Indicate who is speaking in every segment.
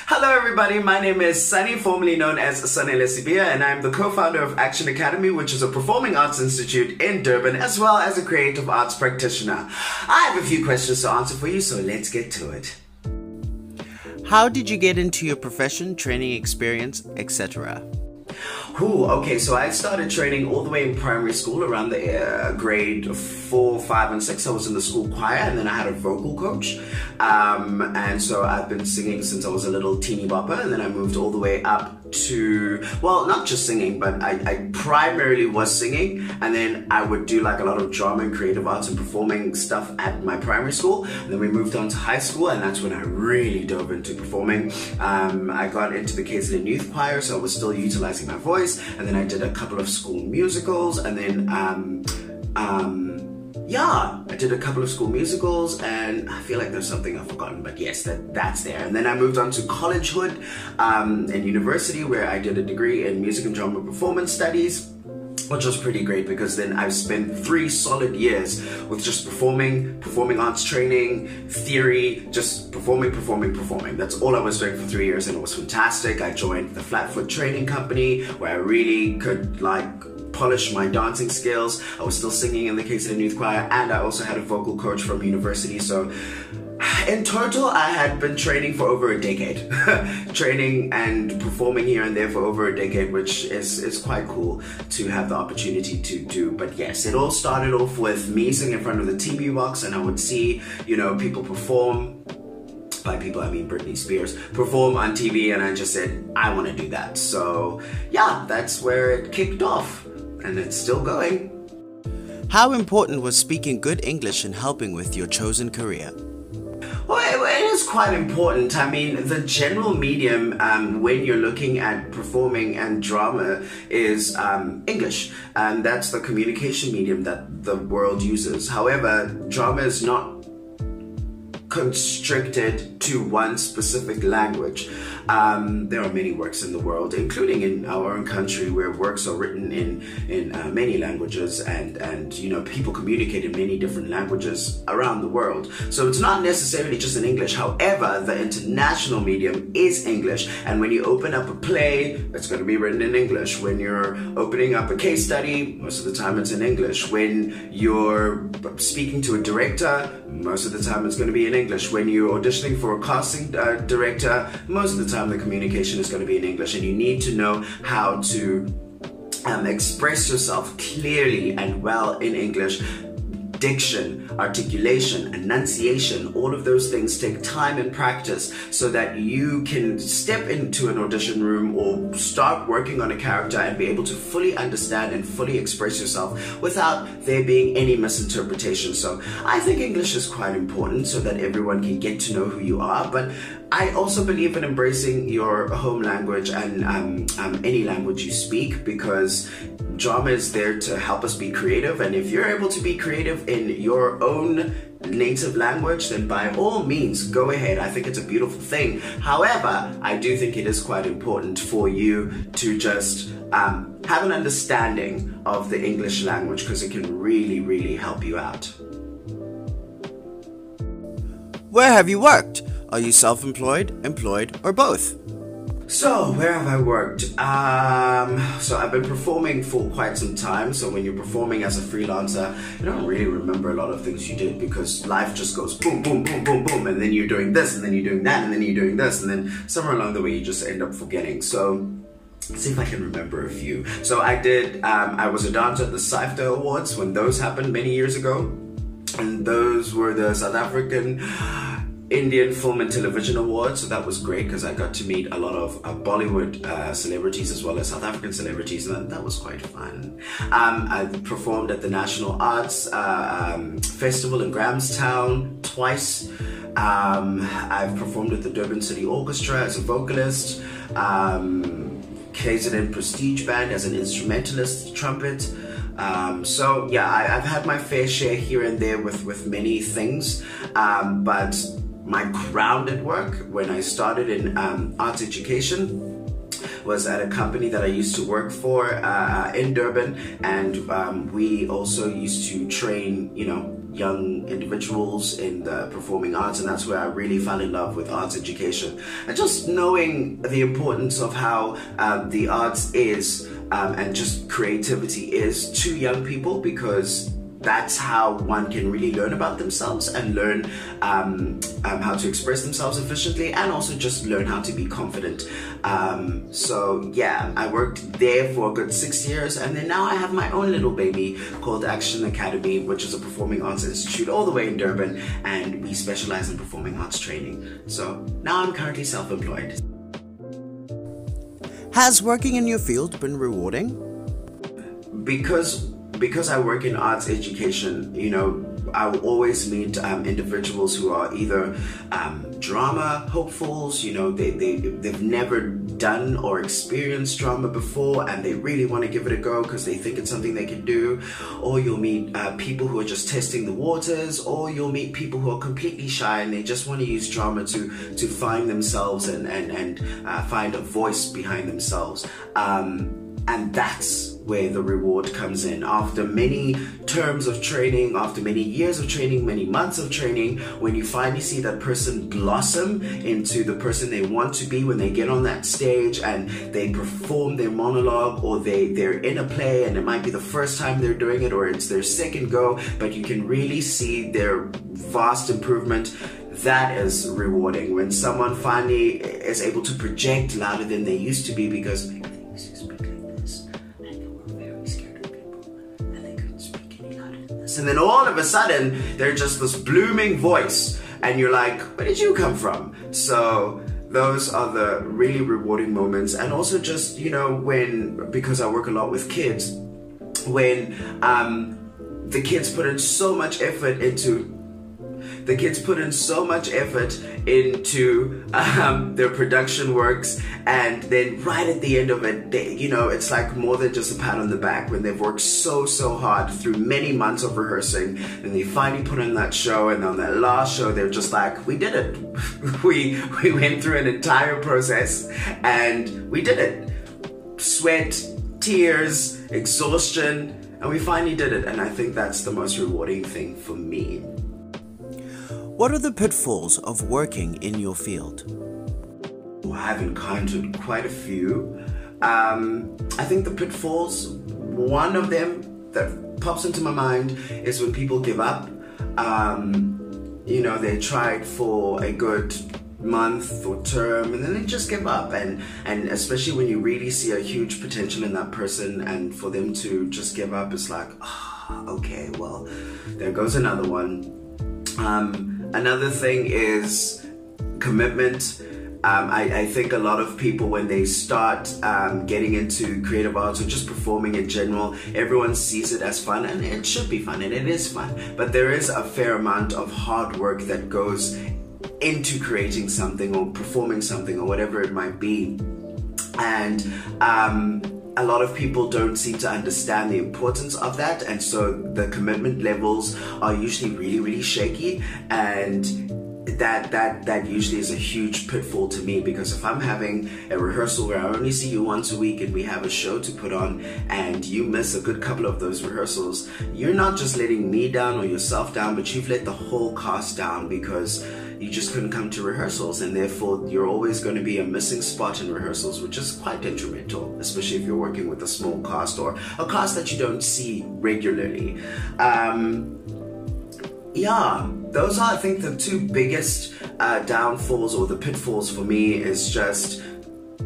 Speaker 1: Hello everybody, my name is Sunny, formerly known as Sibiya, and I'm the co-founder of Action Academy, which is a performing arts institute in Durban, as well as a creative arts practitioner. I have a few questions to answer for you, so let's get to it.
Speaker 2: How did you get into your profession, training experience, etc.?
Speaker 1: Okay, so I started training all the way in primary school around the grade 4, 5, and 6. I was in the school choir, and then I had a vocal coach. And so I've been singing since I was a little teeny bopper, and then I moved all the way up to, well, not just singing, but I primarily was singing, and then I would do like a lot of drama and creative arts and performing stuff at my primary school. And then we moved on to high school, and that's when I really dove into performing. I got into the KZN Youth Choir, so I was still utilizing my voice, and then I did a couple of school musicals, and then I did a couple of school musicals, and I feel like there's something I've forgotten, but yes, that's there. And then I moved on to collegehood and university, where I did a degree in music and drama performance studies, which was pretty great because then I've spent 3 solid years with just performing arts training, theory, just performing. That's all I was doing for 3 years, and it was fantastic. I joined the Flatfoot Training Company, where I really could polish my dancing skills. I was still singing in the KZN Youth Choir, and I also had a vocal coach from university. So in total, I had been training for over a decade. Training and performing here and there for over a decade, which is quite cool to have the opportunity to do. But yes, it all started off with me singing in front of the TV box, and I would see, people perform. By people, I mean Britney Spears, perform on TV, and I just said, I want to do that. So yeah, that's where it kicked off, and it's still going.
Speaker 2: How important was speaking good English in helping with your chosen career?
Speaker 1: Well, it is quite important. I mean, the general medium when you're looking at performing and drama is English, and that's the communication medium that the world uses. However, drama is not constricted to one specific language. There are many works in the world, including in our own country, where works are written in many languages, and people communicate in many different languages around the world. So it's not necessarily just in English. However, the international medium is English, and when you open up a play, it's going to be written in English. When you're opening up a case study, most of the time it's in English. When you're speaking to a director, most of the time it's going to be in English. When you're auditioning for a casting director, most of the time the communication is going to be in English, and you need to know how to express yourself clearly and well in English. Diction, articulation, enunciation, all of those things take time and practice so that you can step into an audition room or start working on a character and be able to fully understand and fully express yourself without there being any misinterpretation. So I think English is quite important so that everyone can get to know who you are, but I also believe in embracing your home language and any language you speak, because drama is there to help us be creative, and if you're able to be creative in your own native language, then by all means go ahead. I think it's a beautiful thing. However, I do think it is quite important for you to just have an understanding of the English language, because it can really help you out.
Speaker 2: Where have you worked? Are you self-employed, employed, or both?
Speaker 1: So, where have I worked? So I've been performing for quite some time. So when you're performing as a freelancer, you don't really remember a lot of things you did, because life just goes boom, boom, boom, boom, boom, and then you're doing this, and then you're doing that, and then you're doing this, and then somewhere along the way you just end up forgetting. So let's see if I can remember a few. So I was a dancer at the SAIFTA Awards when those happened many years ago, and those were the South African Indian Film and Television Awards. So that was great because I got to meet a lot of Bollywood celebrities as well as South African celebrities, and that was quite fun. I performed at the National Arts Festival in Grahamstown twice. I've performed at the Durban City Orchestra as a vocalist, KZN Prestige Band as an instrumentalist, trumpet. So yeah, I've had my fair share here and there with many things, but my grounded work when I started in arts education was at a company that I used to work for in Durban, and we also used to train, young individuals in the performing arts, and that's where I really fell in love with arts education. And just knowing the importance of how the arts is and just creativity is to young people, because that's how one can really learn about themselves and learn how to express themselves efficiently, and also just learn how to be confident. So yeah, I worked there for a good 6 years, and then now I have my own little baby called Action Academy, which is a performing arts institute all the way in Durban, and we specialize in performing arts training. So now I'm currently self-employed.
Speaker 2: Has working in your field been rewarding?
Speaker 1: Because I work in arts education, you know, I will always meet individuals who are either drama hopefuls, you know, they've never done or experienced drama before, and they really want to give it a go because they think it's something they can do. Or you'll meet people who are just testing the waters, or you'll meet people who are completely shy and they just want to use drama to find themselves and find a voice behind themselves. And that's where the reward comes in. After many terms of training, after many years of training, many months of training, when you finally see that person blossom into the person they want to be when they get on that stage and they perform their monologue, or they're in a play and it might be the first time they're doing it, or it's their second go, but you can really see their vast improvement. That is rewarding, when someone finally is able to project louder than they used to be, because and then all of a sudden they're just this blooming voice, and you're like, where did you come from? So those are the really rewarding moments. And also just, you know, because I work a lot with kids, when the kids put in so much effort into their production works, and then right at the end of it, you know, it's like more than just a pat on the back. When they've worked so hard through many months of rehearsing, and they finally put on that show, and on that last show they're just like, we did it. we went through an entire process and we did it. Sweat, tears, exhaustion, and we finally did it. And I think that's the most rewarding thing for me.
Speaker 2: What are the pitfalls of working in your field?
Speaker 1: I've encountered quite a few. I think the pitfalls, one of them that pops into my mind is when people give up. You know, they tried for a good month or term and then they just give up, and especially when you really see a huge potential in that person, and for them to just give up, it's like, oh, okay, well, there goes another one. Another thing is commitment. I think a lot of people, when they start getting into creative arts or just performing in general, everyone sees it as fun, and it should be fun, and it is fun. But there is a fair amount of hard work that goes into creating something or performing something or whatever it might be. And a lot of people don't seem to understand the importance of that, and so the commitment levels are usually really shaky, and that usually is a huge pitfall to me, because if I'm having a rehearsal where I only see you once a week and we have a show to put on, and you miss a good couple of those rehearsals, you're not just letting me down or yourself down, but you've let the whole cast down, because you just couldn't come to rehearsals, and therefore you're always going to be a missing spot in rehearsals, which is quite detrimental, especially if you're working with a small cast or a cast that you don't see regularly. Yeah, those are, I think, the two biggest downfalls or the pitfalls for me, is just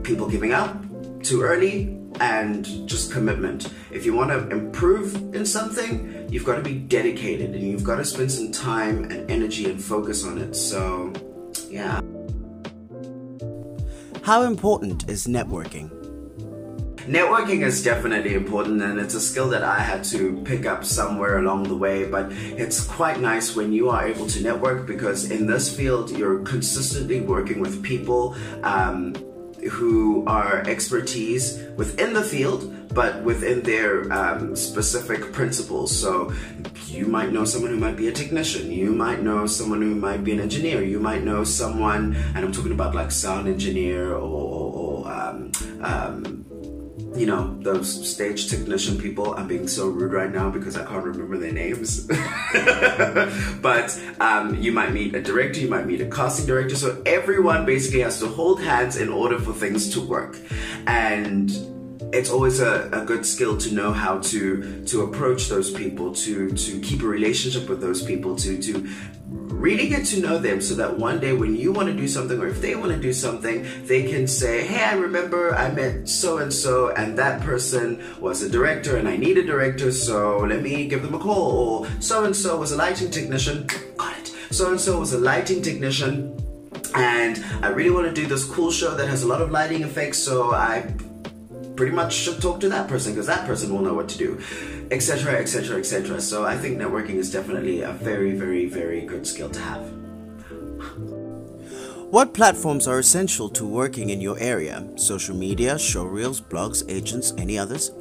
Speaker 1: people giving up too early and just commitment. If you want to improve in something, you've got to be dedicated, and you've got to spend some time and energy and focus on it. So, yeah.
Speaker 2: How important is networking?
Speaker 1: Networking is definitely important, and it's a skill that I had to pick up somewhere along the way, but it's quite nice when you are able to network, because in this field you're consistently working with people who are expertise within the field, but within their specific principles. So you might know someone who might be a technician, you might know someone who might be an engineer, you might know someone, and I'm talking about like sound engineer or you know, those stage technician people. I'm being so rude right now because I can't remember their names. But you might meet a director, you might meet a casting director. So everyone basically has to hold hands in order for things to work. And it's always a good skill to know how to approach those people, to keep a relationship with those people, to really get to know them, so that one day when you want to do something, or if they want to do something, they can say, hey, I remember I met so-and-so, and that person was a director, and I need a director, so let me give them a call. Or so-and-so was a lighting technician, got it, so-and-so was a lighting technician, and I really want to do this cool show that has a lot of lighting effects, so I pretty much should talk to that person because that person will know what to do, etc., etc., etc. So I think networking is definitely a very, very, very good skill to have.
Speaker 2: What platforms are essential to working in your area? Social media, showreels, blogs, agents, any others?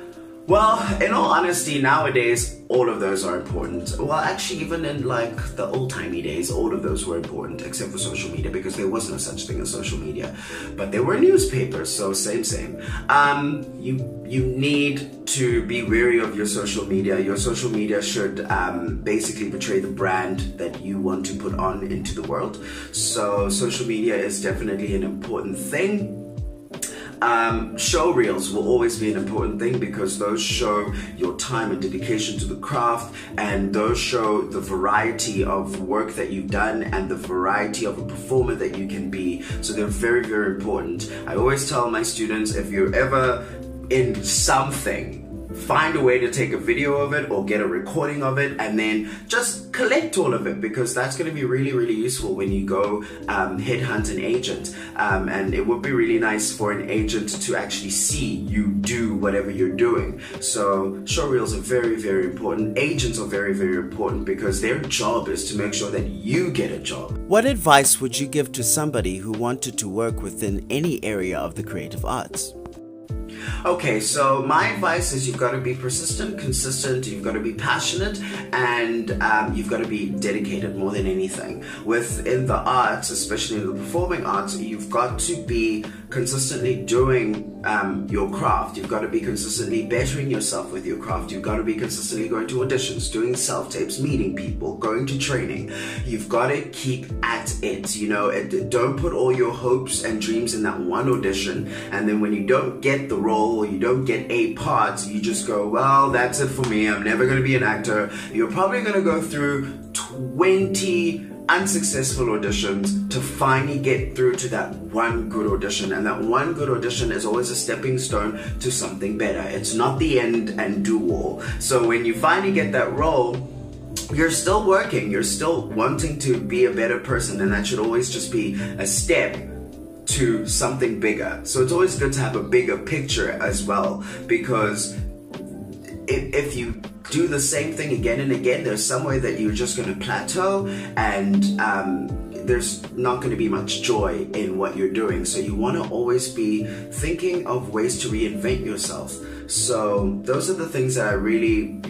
Speaker 1: Well, in all honesty, nowadays, all of those are important. Well, actually, even in like the old-timey days, all of those were important, except for social media, because there was no such thing as social media. But there were newspapers, so same. You need to be wary of your social media. Your social media should basically portray the brand that you want to put on into the world. So social media is definitely an important thing. Show reels will always be an important thing because those show your time and dedication to the craft, and those show the variety of work that you've done and the variety of a performer that you can be. So they're very, very important. I always tell my students, if you're ever in something, find a way to take a video of it or get a recording of it, and then just collect all of it, because that's going to be really, really useful when you go headhunt an agent. And it would be really nice for an agent to actually see you do whatever you're doing. So showreels are very, very important. Agents are very, very important because their job is to make sure that you get a job.
Speaker 2: What advice would you give to somebody who wanted to work within any area of the creative arts?
Speaker 1: Okay, so my advice is you've got to be persistent, consistent, you've got to be passionate, and you've got to be dedicated more than anything. Within the arts, especially in the performing arts, you've got to be consistently doing your craft. You've got to be consistently bettering yourself with your craft. You've got to be consistently going to auditions, doing self-tapes, meeting people, going to training. You've got to keep at it, you know. Don't put all your hopes and dreams in that one audition, and then when you don't get the role or you don't get a part, you just go, well, that's it for me, I'm never going to be an actor. You're probably going to go through 20 unsuccessful auditions to finally get through to that one good audition, and that one good audition is always a stepping stone to something better. It's not the end and do all. So when you finally get that role, you're still working, you're still wanting to be a better person, and that should always just be a step to something bigger. So it's always good to have a bigger picture as well, because if you do the same thing again and again, there's some way that you're just going to plateau, and there's not going to be much joy in what you're doing. So you want to always be thinking of ways to reinvent yourself. So those are the things that I really,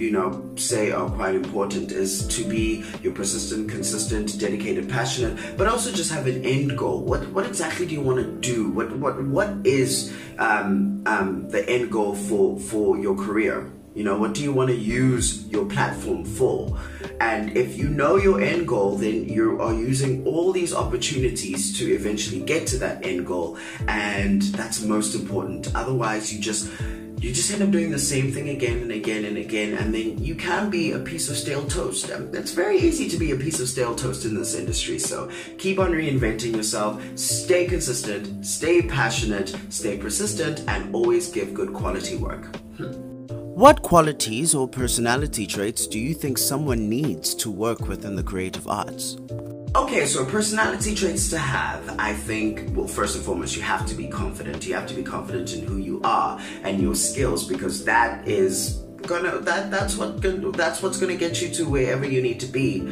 Speaker 1: say are quite important, is to be your persistent, consistent, dedicated, passionate, but also just have an end goal. What exactly do you want to do? What is the end goal for your career? What do you want to use your platform for? And if you know your end goal, then you are using all these opportunities to eventually get to that end goal. And that's most important. Otherwise, you just end up doing the same thing again and again and again, and then you can be a piece of stale toast. It's very easy to be a piece of stale toast in this industry. So keep on reinventing yourself, stay consistent, stay passionate, stay persistent, and always give good quality work.
Speaker 2: What qualities or personality traits do you think someone needs to work within the creative arts?
Speaker 1: Okay, so personality traits to have, I think, well, first and foremost, you have to be confident. You have to be confident in who you are and your skills, because that's what's gonna get you to wherever you need to be.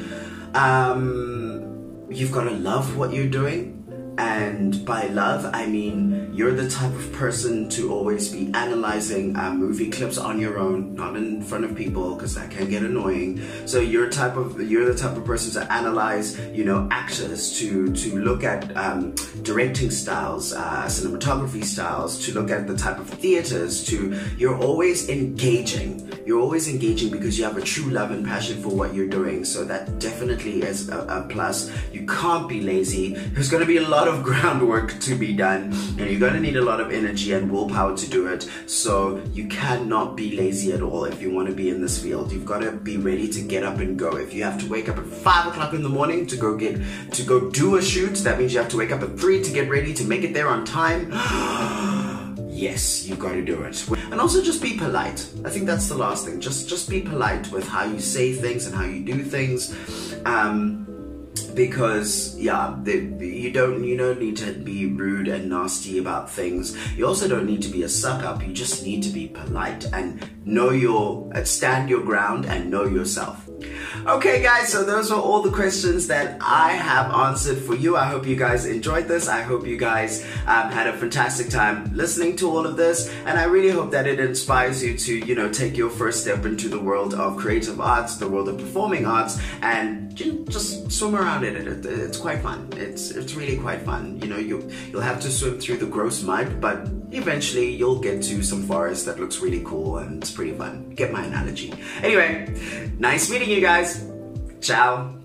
Speaker 1: You've got to love what you're doing, and by love, I mean you're the type of person to always be analyzing movie clips on your own, not in front of people, because that can get annoying. So you're the type of person to analyze, you know, actors, to look at directing styles, cinematography styles, to look at the type of theaters. You're always engaging. You're always engaging because you have a true love and passion for what you're doing. So that definitely is a plus. You can't be lazy. There's going to be a lot of groundwork to be done, and you're going to need a lot of energy and willpower to do it. So you cannot be lazy at all if you want to be in this field. You've got to be ready to get up and go. If you have to wake up at 5 o'clock in the morning to go do a shoot, that means you have to wake up at 3 to get ready to make it there on time. Yes, you've got to do it. And also just be polite. I think that's the last thing. Just be polite with how you say things and how you do things. Because yeah, you don't need to be rude and nasty about things. You also don't need to be a suck up. You just need to be polite and stand your ground and know yourself. Okay guys, so those are all the questions that I have answered for you. I hope you guys enjoyed this. I hope you guys had a fantastic time listening to all of this, and I really hope that it inspires you to, you know, take your first step into the world of creative arts, the world of performing arts, and just swim around in it. It's quite fun. It's really quite fun. You know, you'll have to swim through the gross mud, but eventually you'll get to some forest that looks really cool and it's pretty fun. Get my analogy. Anyway, nice meeting you guys. Ciao.